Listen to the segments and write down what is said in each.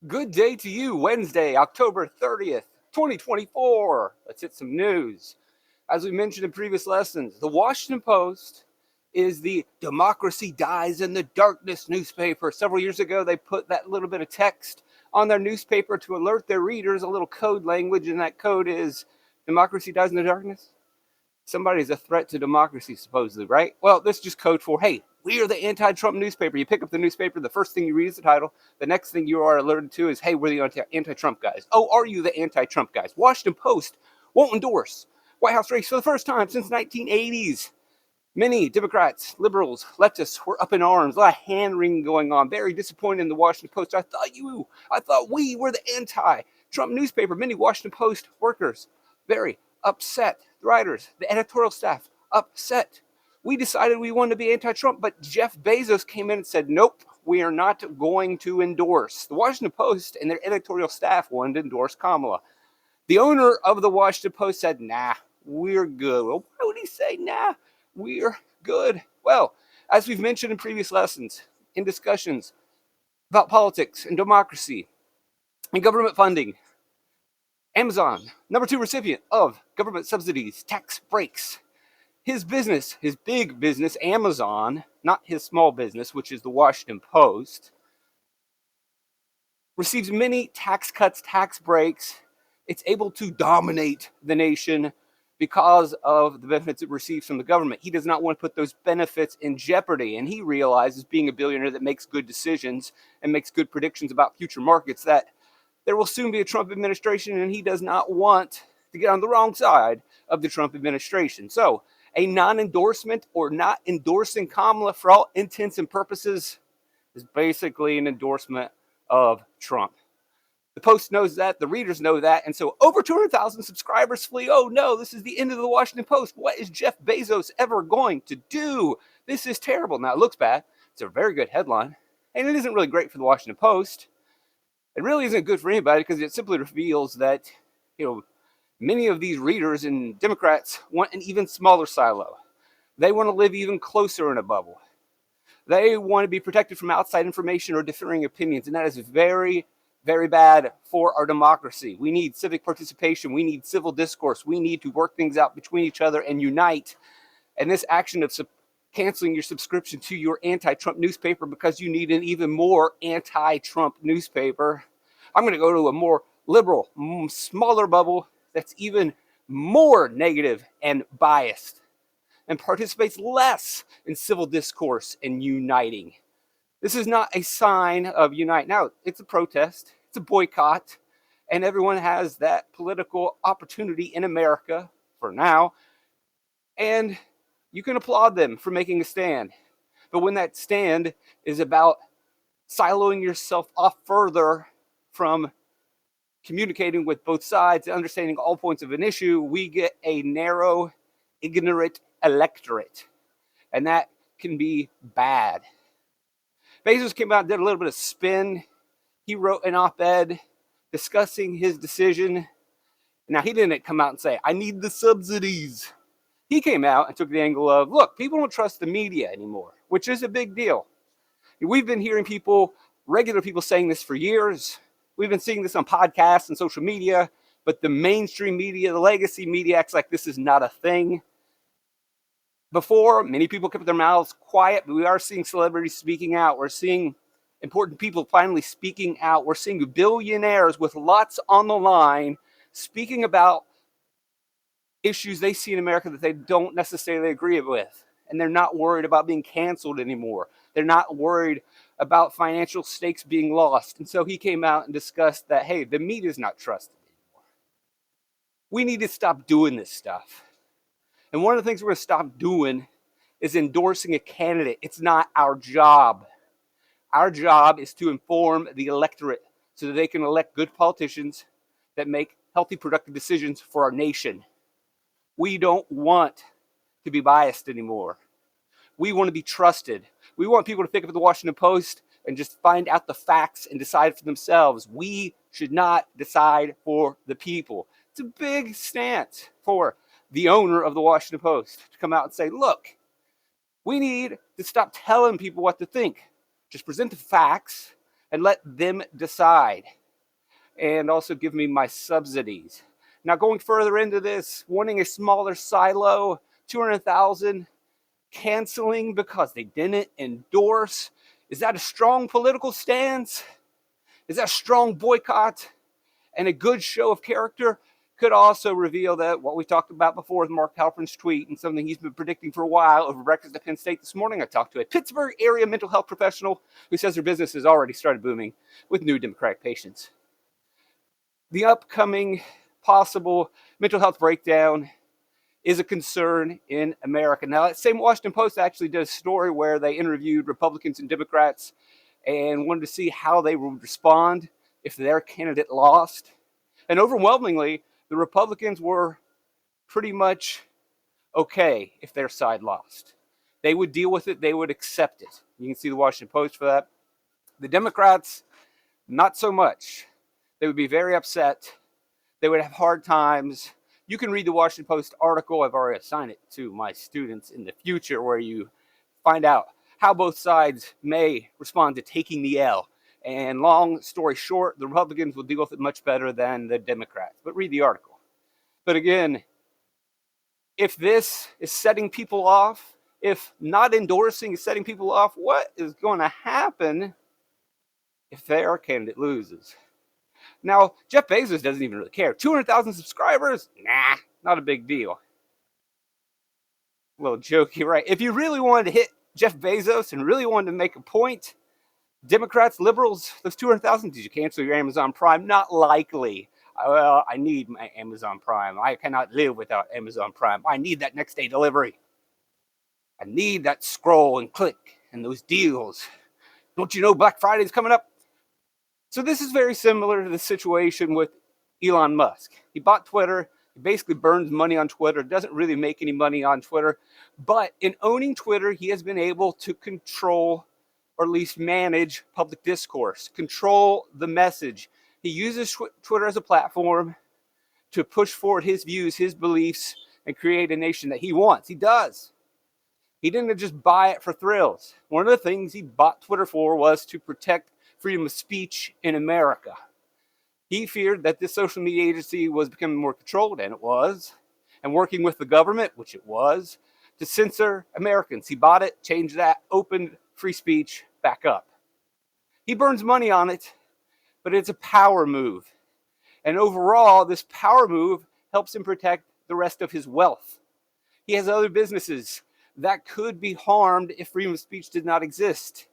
Good day to you, Wednesday, October 30th, 2024. Let's hit some news. As we mentioned in previous lessons, the Washington Post is the Democracy Dies in the Darkness newspaper. Several years ago, they put that little bit of text on their newspaper to alert their readers, a little code language, and that code is Democracy Dies in the Darkness. Somebody's a threat to democracy, supposedly, right? Well, this is just code for, hey, we are the anti-Trump newspaper. You pick up the newspaper, the first thing you read is the title. The next thing you are alerted to is, hey, we're the anti-Trump guys. Oh, are you the anti-Trump guys? Washington Post won't endorse White House race for the first time since 1980s. Many Democrats, liberals, leftists were up in arms. A lot of hand-wringing going on. Very disappointed in the Washington Post. I thought we were the anti-Trump newspaper. Many Washington Post workers very upset. The writers, the editorial staff, upset. We decided we wanted to be anti-Trump, but Jeff Bezos came in and said, nope, we are not going to endorse. The Washington Post and their editorial staff wanted to endorse Kamala. The owner of the Washington Post said, nah, we're good. Well, why would he say, nah, we're good? Well, as we've mentioned in previous lessons, in discussions about politics and democracy and government funding, Amazon, number 2 recipient of government subsidies, tax breaks. His business, his big business, Amazon, not his small business, which is the Washington Post, receives many tax cuts, tax breaks. It's able to dominate the nation because of the benefits it receives from the government. He does not want to put those benefits in jeopardy, and he realizes, being a billionaire that makes good decisions and makes good predictions about future markets, that there will soon be a Trump administration, and he does not want to get on the wrong side of the Trump administration. So a non-endorsement, or not endorsing Kamala for all intents and purposes, is basically an endorsement of Trump. The Post knows that, the readers know that, and so over 200,000 subscribers flee. Oh no, this is the end of the Washington Post. What is Jeff Bezos ever going to do? This is terrible. Now, it looks bad. It's a very good headline, and it isn't really great for the Washington Post. It really isn't good for anybody because it simply reveals that, many of these readers and Democrats want an even smaller silo. They want to live even closer in a bubble. They want to be protected from outside information or differing opinions, and that is very, very bad for our democracy. We need civic participation. We need civil discourse. We need to work things out between each other and unite. And this action of canceling your subscription to your anti-Trump newspaper because you need an even more anti-Trump newspaper. I'm going to go to a more liberal, smaller bubble that's even more negative and biased and participates less in civil discourse and uniting. This is not a sign of unite. Now, it's a protest, it's a boycott, and everyone has that political opportunity in America for now, and you can applaud them for making a stand. But when that stand is about siloing yourself off further from communicating with both sides and understanding all points of an issue, we get a narrow, ignorant electorate. And that can be bad. Bezos came out and did a little bit of spin. He wrote an op-ed discussing his decision. Now, he didn't come out and say, I need the subsidies. He came out and took the angle of, look, people don't trust the media anymore, which is a big deal. We've been hearing regular people saying this for years. We've been seeing this on podcasts and social media, but the mainstream media, the legacy media, acts like this is not a thing. Before, many people kept their mouths quiet, but we are seeing celebrities speaking out. We're seeing important people finally speaking out. We're seeing billionaires with lots on the line speaking about issues they see in America that they don't necessarily agree with. And they're not worried about being canceled anymore. They're not worried about financial stakes being lost. And so he came out and discussed that, hey, the media is not trusted anymore. We need to stop doing this stuff. And one of the things we're going to stop doing is endorsing a candidate. It's not our job. Our job is to inform the electorate so that they can elect good politicians that make healthy, productive decisions for our nation. We don't want to be biased anymore. We want to be trusted. We want people to pick up the Washington Post and just find out the facts and decide for themselves. We should not decide for the people. It's a big stance for the owner of the Washington Post to come out and say, look, we need to stop telling people what to think. Just present the facts and let them decide, and also give me my subsidies. Now, going further into this, wanting a smaller silo, 200,000 canceling because they didn't endorse. Is that a strong political stance? Is that a strong boycott? And a good show of character could also reveal that what we talked about before with Mark Halpern's tweet and something he's been predicting for a while over breakfast at Penn State this morning. I talked to a Pittsburgh area mental health professional who says their business has already started booming with new Democratic patients. The upcoming possible mental health breakdown is a concern in America. Now, that same Washington Post actually did a story where they interviewed Republicans and Democrats and wanted to see how they would respond if their candidate lost. And overwhelmingly, the Republicans were pretty much okay if their side lost. They would deal with it. They would accept it. You can see the Washington Post for that. The Democrats, not so much. They would be very upset. They would have hard times. You can read the Washington Post article. I've already assigned it to my students in the future, where you find out how both sides may respond to taking the L. And long story short, the Republicans will deal with it much better than the Democrats. But read the article. But again, if this is setting people off, if not endorsing is setting people off, what is going to happen if their candidate loses? Now, Jeff Bezos doesn't even really care. 200,000 subscribers? Nah, not a big deal. A little jokey, right? If you really wanted to hit Jeff Bezos and really wanted to make a point, Democrats, liberals, those 200,000, did you cancel your Amazon Prime? Not likely. Well, I need my Amazon Prime. I cannot live without Amazon Prime. I need that next day delivery. I need that scroll and click and those deals. Don't you know Black Friday is coming up? So this is very similar to the situation with Elon Musk. He bought Twitter. He basically burns money on Twitter. Doesn't really make any money on Twitter. But in owning Twitter, he has been able to control, or at least manage, public discourse, control the message. He uses Twitter as a platform to push forward his views, his beliefs, and create a nation that he wants. He does. He didn't just buy it for thrills. One of the things he bought Twitter for was to protect freedom of speech in America. He feared that this social media agency was becoming more controlled, and it was, and working with the government, which it was, to censor Americans. He bought it, changed that, opened free speech back up. He burns money on it, but it's a power move. And overall, this power move helps him protect the rest of his wealth. He has other businesses that could be harmed if freedom of speech did not exist.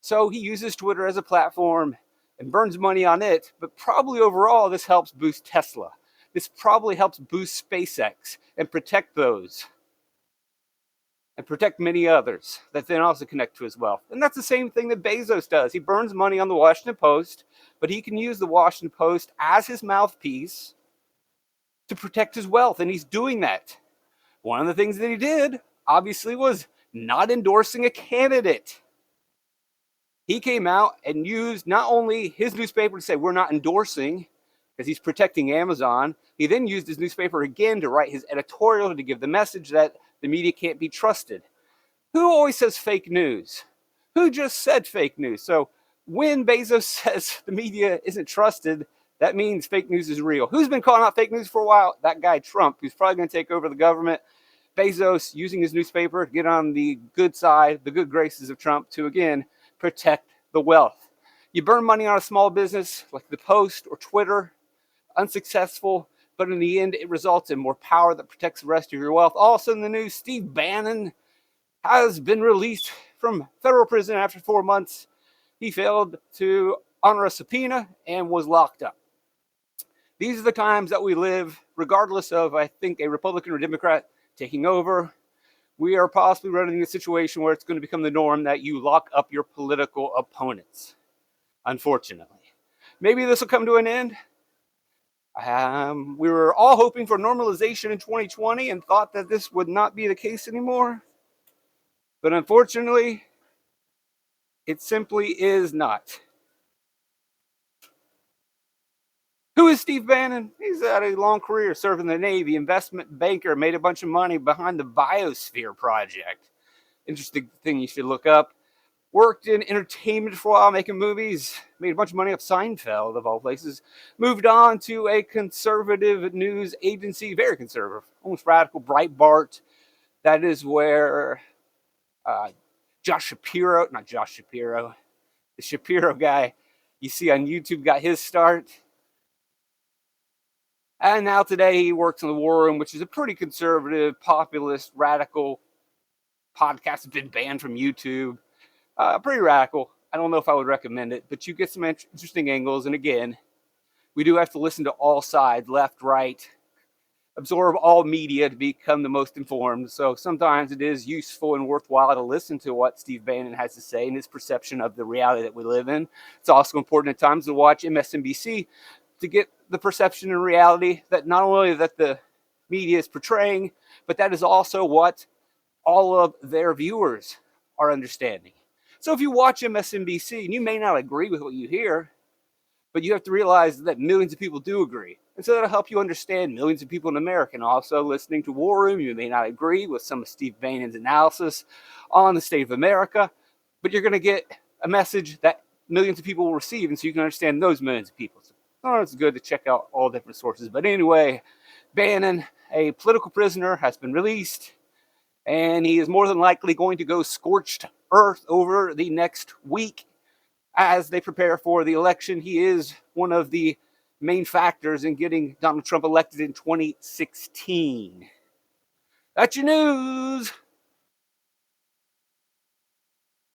So he uses Twitter as a platform and burns money on it, but probably overall this helps boost Tesla. This probably helps boost SpaceX and protect those, and protect many others that then also connect to his wealth. And that's the same thing that Bezos does. He burns money on the Washington Post, but he can use the Washington Post as his mouthpiece to protect his wealth, and he's doing that. One of the things that he did, obviously, was not endorsing a candidate. He came out and used not only his newspaper to say, we're not endorsing, because he's protecting Amazon. He then used his newspaper again to write his editorial to give the message that the media can't be trusted. Who always says fake news? Who just said fake news? So when Bezos says the media isn't trusted, that means fake news is real. Who's been calling out fake news for a while? That guy Trump, who's probably going to take over the government. Bezos using his newspaper to get on the good side, the good graces of Trump, to again protect the wealth. You burn money on a small business like the Post or Twitter, unsuccessful, but in the end it results in more power that protects the rest of your wealth. Also in the news, Steve Bannon has been released from federal prison after 4 months. He failed to honor a subpoena and was locked up. These are the times that we live, regardless of, I think, a Republican or Democrat taking over. We are possibly running a situation where it's going to become the norm that you lock up your political opponents, unfortunately. Maybe this will come to an end. We were all hoping for normalization in 2020 and thought that this would not be the case anymore. But unfortunately, it simply is not. Who is Steve Bannon? He's had a long career serving the Navy, investment banker, made a bunch of money behind the Biosphere project. Interesting thing you should look up. worked in entertainment for a while, making movies, made a bunch of money off Seinfeld, of all places, moved on to a conservative news agency, very conservative, almost radical, Breitbart. That is where the Shapiro guy you see on YouTube got his start. And now today he works in the War Room, which is a pretty conservative, populist, radical podcast that's been banned from YouTube. Pretty radical. I don't know if I would recommend it, but you get some interesting angles. And again, we do have to listen to all sides, left, right, absorb all media to become the most informed. So sometimes it is useful and worthwhile to listen to what Steve Bannon has to say and his perception of the reality that we live in. It's also important at times to watch MSNBC to get the perception and reality that not only that the media is portraying, but that is also what all of their viewers are understanding. So if you watch MSNBC and you may not agree with what you hear, but you have to realize that millions of people do agree. And so that'll help you understand millions of people in America. And also listening to War Room, you may not agree with some of Steve Bannon's analysis on the state of America, but you're going to get a message that millions of people will receive, and so you can understand those millions of people. So it's good to check out all different sources. But anyway, Bannon, a political prisoner, has been released, and he is more than likely going to go scorched earth over the next week as they prepare for the election. He is one of the main factors in getting Donald Trump elected in 2016. That's your news.